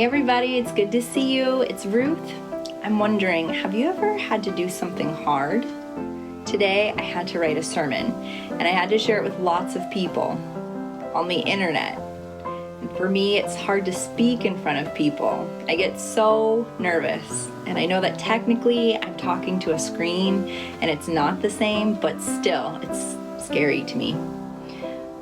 Hey everybody, it's good to see you. It's Ruth. I'm wondering, have you ever had to do something hard? Today I had to write a sermon and I had to share it with lots of people on the internet. And for me, it's hard to speak in front of people. I get so nervous, and I know that technically I'm talking to a screen and it's not the same, but still, it's scary to me.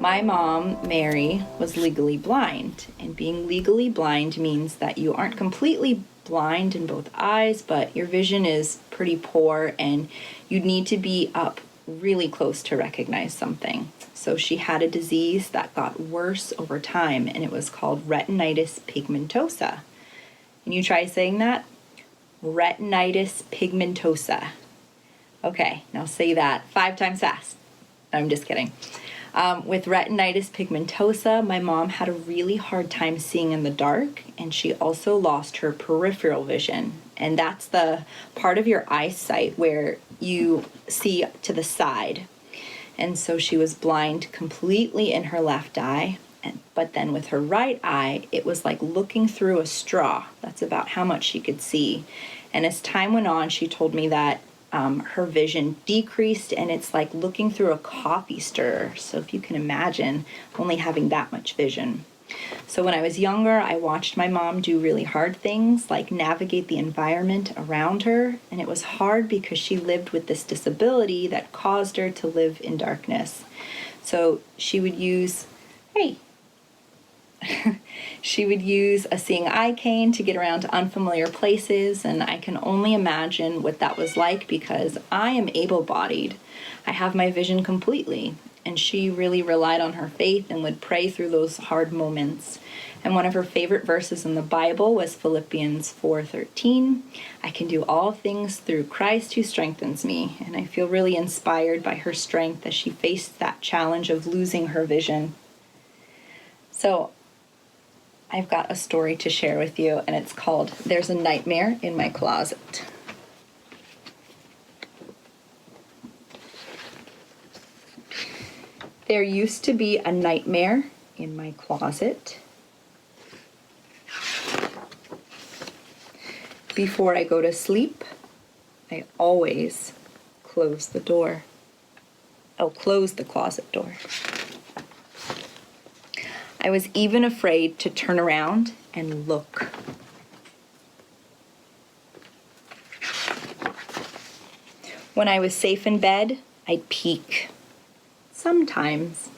My mom, Mary, was legally blind, and being legally blind means that you aren't completely blind in both eyes, but your vision is pretty poor and you'd need to be up really close to recognize something. So she had a disease that got worse over time, and it was called retinitis pigmentosa. Can you try saying that? Retinitis pigmentosa. Okay, now say that 5 times fast. I'm just kidding. With retinitis pigmentosa, my mom had a really hard time seeing in the dark, and she also lost her peripheral vision. And that's the part of your eyesight where you see to the side. And so she was blind completely in her left eye, but then with her right eye, it was like looking through a straw. That's about how much she could see. And as time went on, she told me that her vision decreased, and it's like looking through a coffee stirrer. So if you can imagine only having that much vision. So when I was younger, I watched my mom do really hard things like navigate the environment around her. And it was hard because she lived with this disability that caused her to live in darkness. So she would use, she would use a seeing eye cane to get around to unfamiliar places, and I can only imagine what that was like because I am able-bodied. I have my vision completely, and she really relied on her faith and would pray through those hard moments. And one of her favorite verses in the Bible was Philippians 4:13. I can do all things through Christ who strengthens me. And I feel really inspired by her strength as she faced that challenge of losing her vision. So I've got a story to share with you, and it's called There's a Nightmare in My Closet. There used to be a nightmare in my closet. Before I go to sleep, I always close the door. I'll close the closet door. I was even afraid to turn around and look. When I was safe in bed, I'd peek. Sometimes.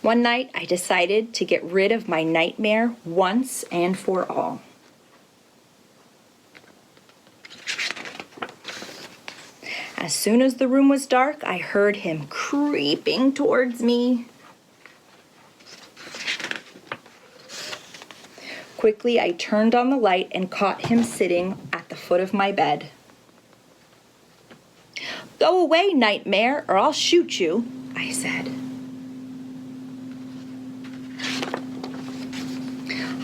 One night, I decided to get rid of my nightmare once and for all. As soon as the room was dark, I heard him creeping towards me. Quickly, I turned on the light and caught him sitting at the foot of my bed. "Go away, nightmare, or I'll shoot you," I said.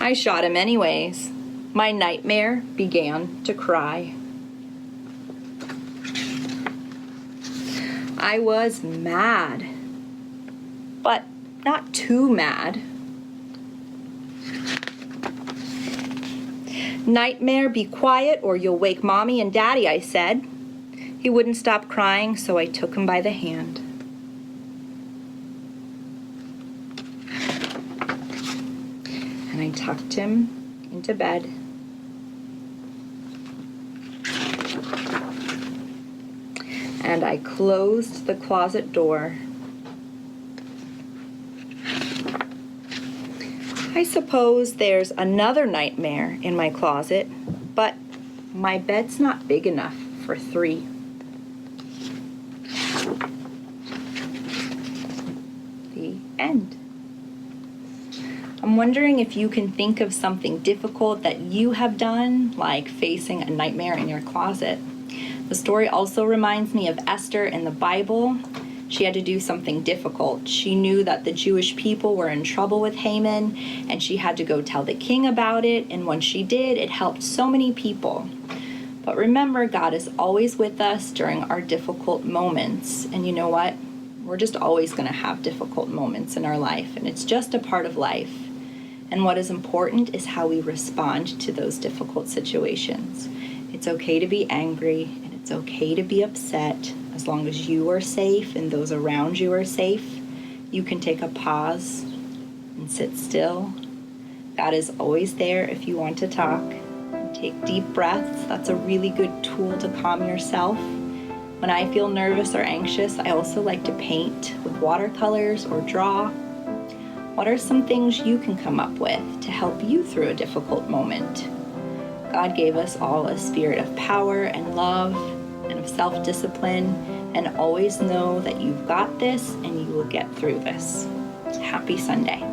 I shot him anyways. My nightmare began to cry. I was mad, but not too mad. "Nightmare, be quiet or you'll wake Mommy and Daddy," I said. He wouldn't stop crying, so I took him by the hand. And I tucked him into bed. And I closed the closet door. I suppose there's another nightmare in my closet, but my bed's not big enough for 3. The end. I'm wondering if you can think of something difficult that you have done, like facing a nightmare in your closet. The story also reminds me of Esther in the Bible. She had to do something difficult. She knew that the Jewish people were in trouble with Haman, and she had to go tell the king about it, and when she did, it helped so many people. But remember, God is always with us during our difficult moments. And you know what? We're just always going to have difficult moments in our life, and it's just a part of life. And what is important is how we respond to those difficult situations. It's okay to be angry, and it's okay to be upset. As long as you are safe and those around you are safe, you can take a pause and sit still. God is always there if you want to talk. And take deep breaths. That's a really good tool to calm yourself. When I feel nervous or anxious, I also like to paint with watercolors or draw. What are some things you can come up with to help you through a difficult moment? God gave us all a spirit of power and love and of self-discipline, and always know that you've got this and you will get through this. Happy Sunday.